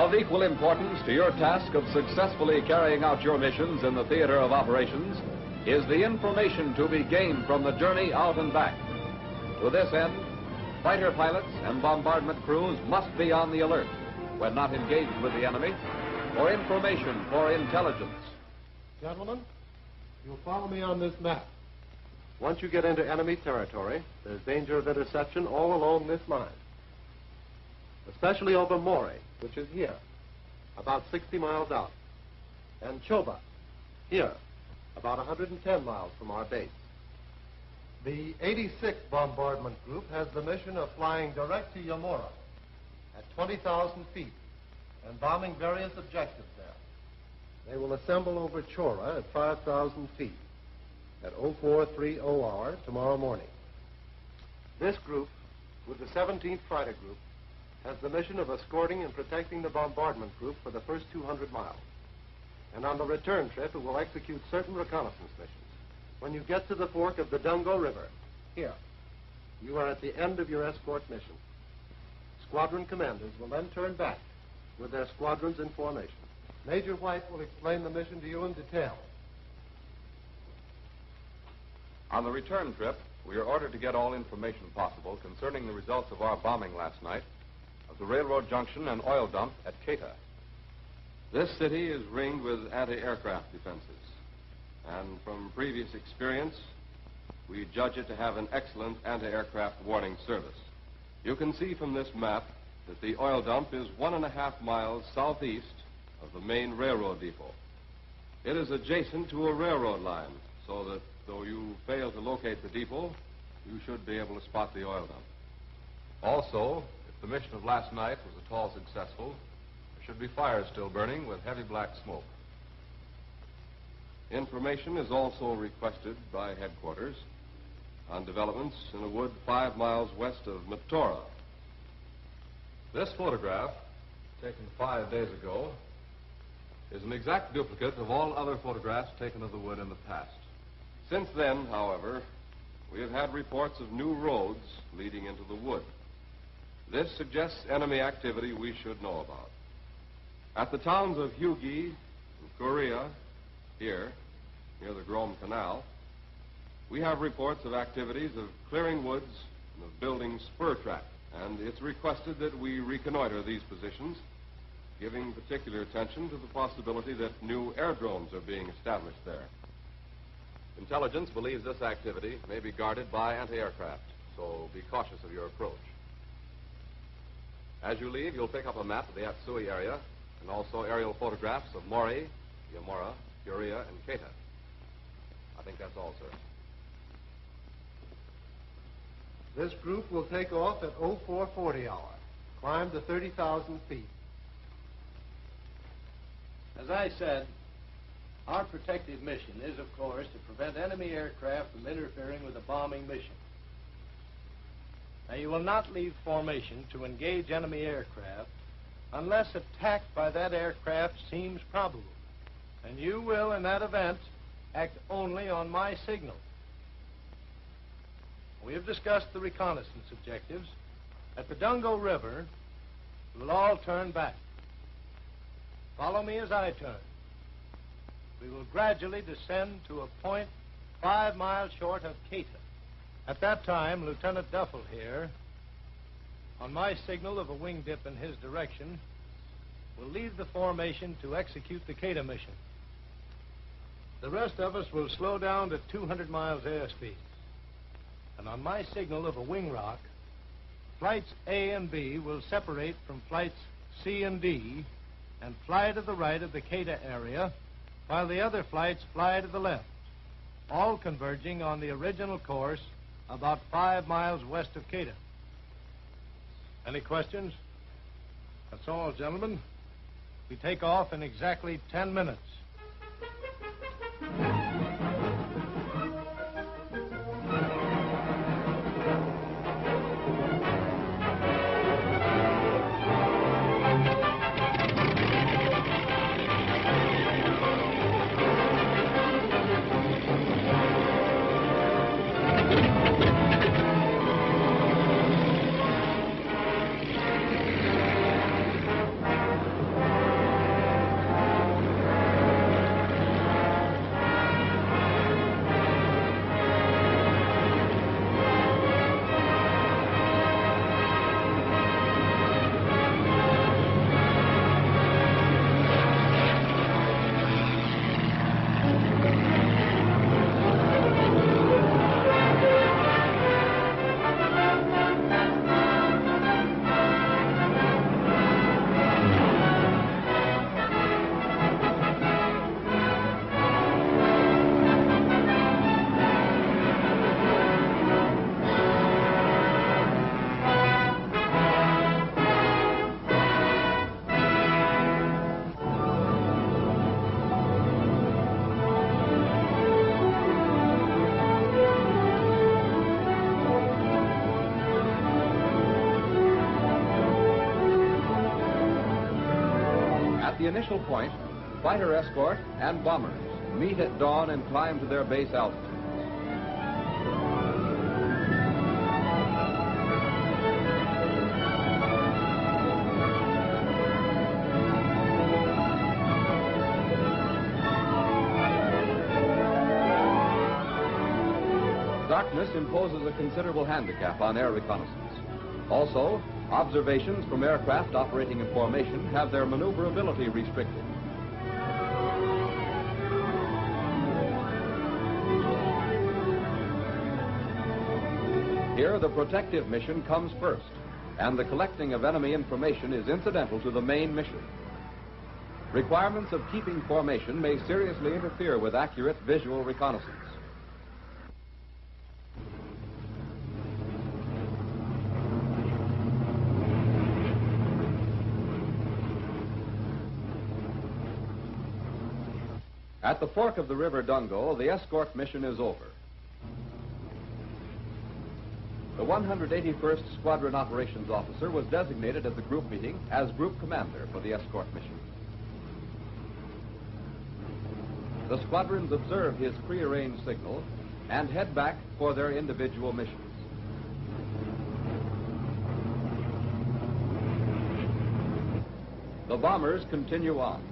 Of equal importance to your task of successfully carrying out your missions in the theater of operations is the information to be gained from the journey out and back. To this end, fighter pilots and bombardment crews must be on the alert when not engaged with the enemy for information, for intelligence. Gentlemen, you'll follow me on this map. Once you get into enemy territory, there's danger of interception all along this line, especially over Mori, which is here, about 60 miles out, and Choba, here, about 110 miles from our base. The 86th Bombardment Group has the mission of flying direct to Yamura at 20,000 feet and bombing various objectives there. They will assemble over Chora at 5,000 feet at 0430 hour tomorrow morning. This group, with the 17th Fighter Group, has the mission of escorting and protecting the bombardment group for the first 200 miles. And on the return trip, it will execute certain reconnaissance missions. When you get to the fork of the Dungo River, here, you are at the end of your escort mission. Squadron commanders will then turn back with their squadrons in formation. Major White will explain the mission to you in detail. On the return trip, we are ordered to get all information possible concerning the results of our bombing last night of the railroad junction and oil dump at Keita. This city is ringed with anti-aircraft defenses, and from previous experience, we judge it to have an excellent anti-aircraft warning service. You can see from this map that the oil dump is 1.5 miles southeast of the main railroad depot. It is adjacent to a railroad line, so that though you fail to locate the depot, you should be able to spot the oil dump. Also, if the mission of last night was at all successful, there should be fires still burning with heavy black smoke. Information is also requested by headquarters on developments in a wood 5 miles west of Matora. This photograph, taken 5 days ago, is an exact duplicate of all other photographs taken of the wood in the past. Since then, however, we have had reports of new roads leading into the wood. This suggests enemy activity we should know about. At the towns of Hyugi and Korea, here, near the Grom Canal, we have reports of activities of clearing woods and of building spur track, and it's requested that we reconnoiter these positions, giving particular attention to the possibility that new aerodromes are being established there. Intelligence believes this activity may be guarded by anti-aircraft, so be cautious of your approach. As you leave, you'll pick up a map of the Atsui area and also aerial photographs of Mori, Yamura, Korea, and Keita. I think that's all, sir. This group will take off at 0440 hour, climb to 30,000 feet. As I said, our protective mission is, of course, to prevent enemy aircraft from interfering with the bombing mission. Now, you will not leave formation to engage enemy aircraft unless attacked by that aircraft seems probable. And you will, in that event, act only on my signal. We have discussed the reconnaissance objectives. At the Dungo River, we will all turn back. Follow me as I turn. We will gradually descend to a point 5 miles short of Keita. At that time, Lieutenant Duffel here, on my signal of a wing dip in his direction, will leave the formation to execute the Keita mission. The rest of us will slow down to 200 miles airspeed. And on my signal of a wing rock, flights A and B will separate from flights C and D and fly to the right of the Keita area, while the other flights fly to the left, all converging on the original course about 5 miles west of Keita. Any questions? That's all, gentlemen. We take off in exactly 10 minutes. At the initial point, fighter escort and bombers meet at dawn and climb to their base altitude. Darkness imposes a considerable handicap on air reconnaissance. Also, observations from aircraft operating in formation have their maneuverability restricted. Here, the protective mission comes first, and the collecting of enemy information is incidental to the main mission. Requirements of keeping formation may seriously interfere with accurate visual reconnaissance. At the fork of the River Dungo, the escort mission is over. The 181st Squadron Operations Officer was designated at the group meeting as group commander for the escort mission. The squadrons observe his prearranged signal and head back for their individual missions. The bombers continue on.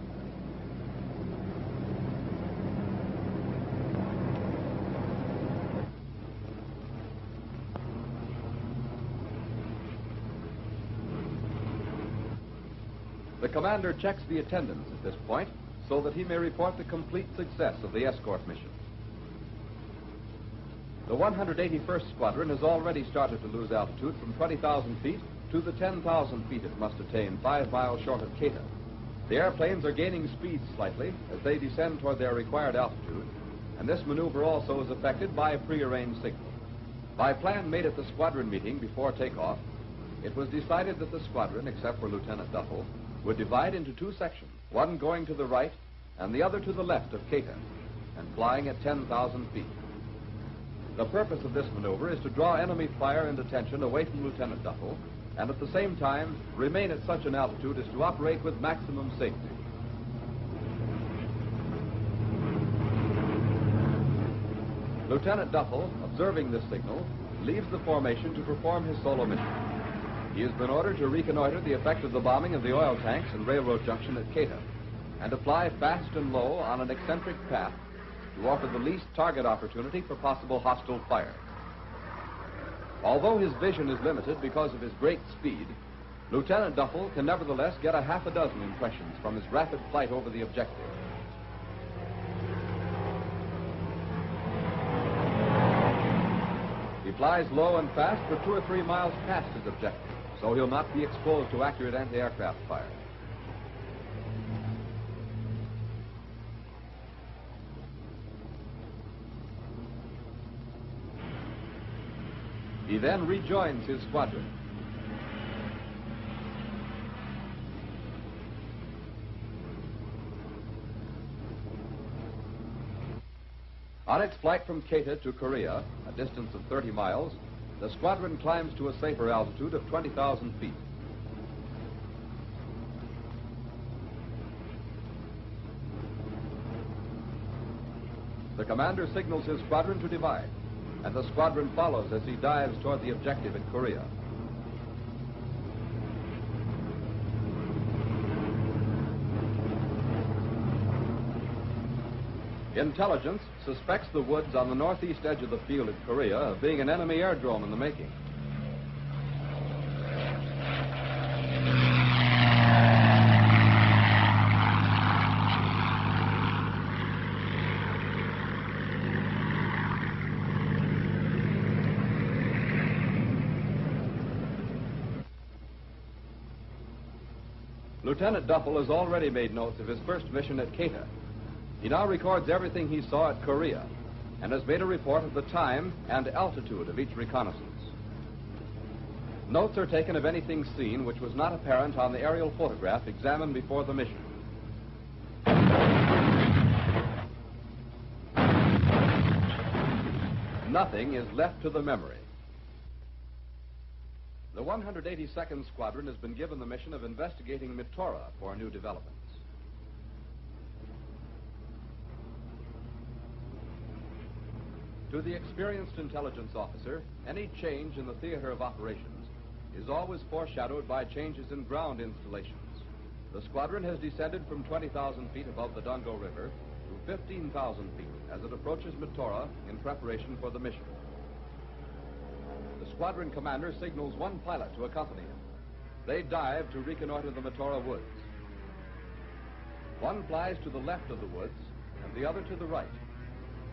The commander checks the attendance at this point so that he may report the complete success of the escort mission. The 181st Squadron has already started to lose altitude from 20,000 feet to the 10,000 feet it must attain 5 miles short of Quetta. The airplanes are gaining speed slightly as they descend toward their required altitude, and this maneuver also is affected by a prearranged signal. By plan made at the squadron meeting before takeoff, it was decided that the squadron, except for Lieutenant Duffel, would divide into two sections, one going to the right and the other to the left of Quetta, and flying at 10,000 feet. The purpose of this maneuver is to draw enemy fire and attention away from Lieutenant Duffel, and at the same time remain at such an altitude as to operate with maximum safety. Lieutenant Duffel, observing this signal, leaves the formation to perform his solo mission. He has been ordered to reconnoiter the effect of the bombing of the oil tanks and railroad junction at Quetta, and to fly fast and low on an eccentric path to offer the least target opportunity for possible hostile fire. Although his vision is limited because of his great speed, Lieutenant Duffel can nevertheless get a half a dozen impressions from his rapid flight over the objective. He flies low and fast for 2 or 3 miles past his objective, so he'll not be exposed to accurate anti-aircraft fire. He then rejoins his squadron. On its flight from Quetta to Korea, a distance of 30 miles, the squadron climbs to a safer altitude of 20,000 feet. The commander signals his squadron to divide, and the squadron follows as he dives toward the objective in Korea. Intelligence suspects the woods on the northeast edge of the field at Korea of being an enemy airdrome in the making. Lieutenant Duffel has already made notes of his first mission at Quetta. He now records everything he saw at Korea and has made a report of the time and altitude of each reconnaissance. Notes are taken of anything seen which was not apparent on the aerial photograph examined before the mission. Nothing is left to the memory. The 182nd Squadron has been given the mission of investigating Mitora for new developments. To the experienced intelligence officer, any change in the theater of operations is always foreshadowed by changes in ground installations. The squadron has descended from 20,000 feet above the Dungo River to 15,000 feet as it approaches Metora in preparation for the mission. The squadron commander signals one pilot to accompany him. They dive to reconnoiter the Metora woods. One flies to the left of the woods and the other to the right.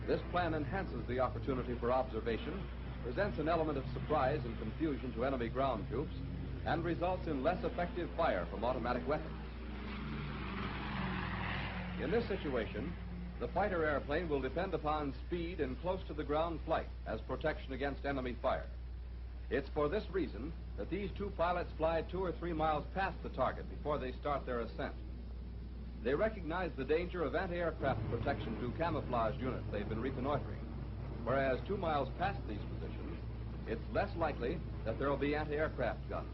This plan enhances the opportunity for observation, presents an element of surprise and confusion to enemy ground troops, and results in less effective fire from automatic weapons. In this situation, the fighter airplane will depend upon speed and close-to-the-ground flight as protection against enemy fire. It's for this reason that these two pilots fly 2 or 3 miles past the target before they start their ascent. They recognize the danger of anti-aircraft protection through camouflage units they've been reconnoitering, whereas 2 miles past these positions, it's less likely that there will be anti-aircraft guns.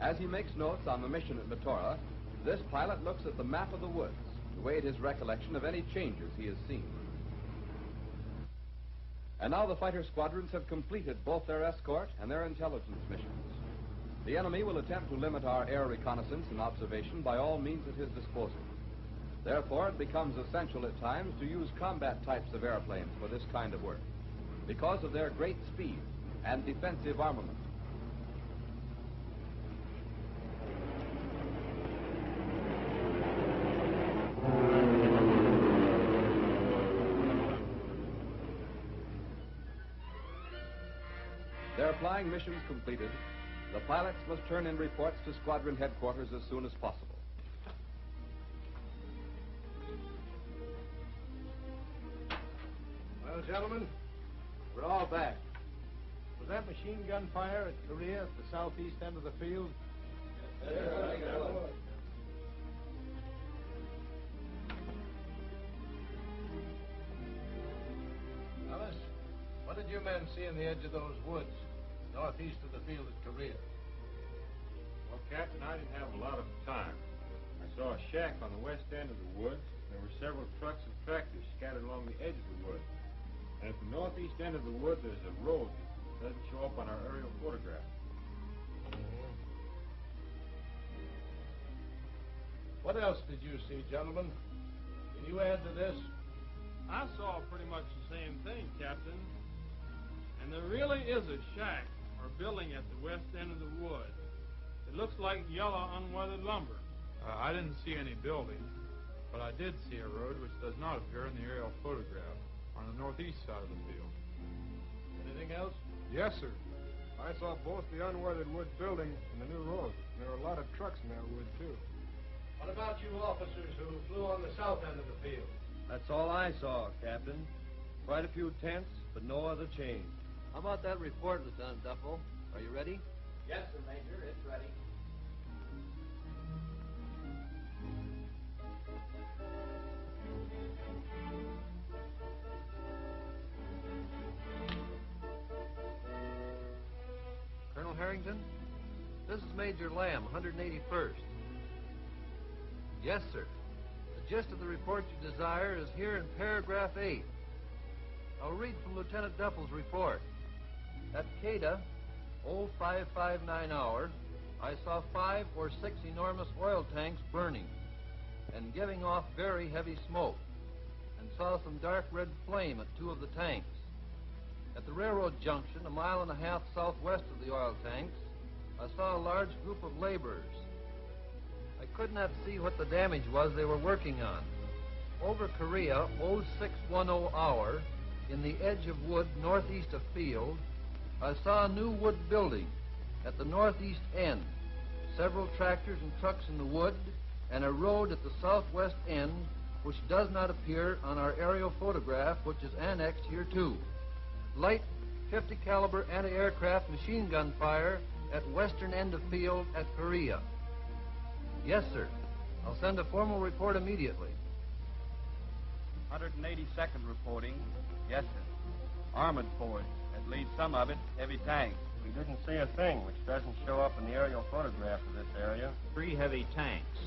As he makes notes on the mission at Metora, this pilot looks at the map of the woods to aid his recollection of any changes he has seen. And now the fighter squadrons have completed both their escort and their intelligence missions. The enemy will attempt to limit our air reconnaissance and observation by all means at his disposal. Therefore, it becomes essential at times to use combat types of airplanes for this kind of work because of their great speed and defensive armament. Their flying missions completed, the pilots must turn in reports to squadron headquarters as soon as possible. Well, gentlemen, we're all back. Was that machine gun fire at Korea at the southeast end of the field? Yes, Alice, what did you men see in the edge of those woods, northeast of the field at Korea? Well, Captain, I didn't have a lot of time. I saw a shack on the west end of the woods. There were several trucks and tractors scattered along the edge of the woods. And at the northeast end of the wood, there's a road that doesn't show up on our aerial photograph. What else did you see, gentlemen? Can you add to this? I saw pretty much the same thing, Captain. And there really is a shack or building at the west end of the wood. It looks like yellow, unweathered lumber. I didn't see any building, but I did see a road which does not appear in the aerial photograph on the northeast side of the field. Anything else? Yes, sir. I saw both the unweathered wood building and the new road. There were a lot of trucks in that wood, too. What about you officers who flew on the south end of the field? That's all I saw, Captain. Quite a few tents, but no other change. How about that report, Lieutenant Duffel? Are you ready? Yes, sir, Major. It's ready. Colonel Harrington? This is Major Lamb, 181st. Yes, sir. The gist of the report you desire is here in paragraph 8. I'll read from Lieutenant Duffel's report. At Queda, 0559 hour, I saw 5 or 6 enormous oil tanks burning and giving off very heavy smoke, and saw some dark red flame at 2 of the tanks. At the railroad junction, 1.5 miles southwest of the oil tanks, I saw a large group of laborers. I could not see what the damage was they were working on. Over Korea, 0610 hour, in the edge of wood northeast of field, I saw a new wood building at the northeast end, several tractors and trucks in the wood, and a road at the southwest end, which does not appear on our aerial photograph, which is annexed here too. Light 50 caliber anti-aircraft machine gun fire at western end of field at Korea. Yes, sir. I'll send a formal report immediately. 182nd reporting. Yes, sir. Armored force. At least some of it heavy tanks. We didn't see a thing, which doesn't show up in the aerial photograph of this area. 3 heavy tanks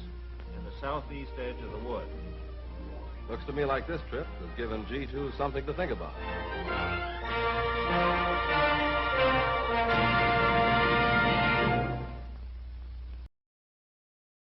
in the southeast edge of the wood. Looks to me like this trip has given G2 something to think about.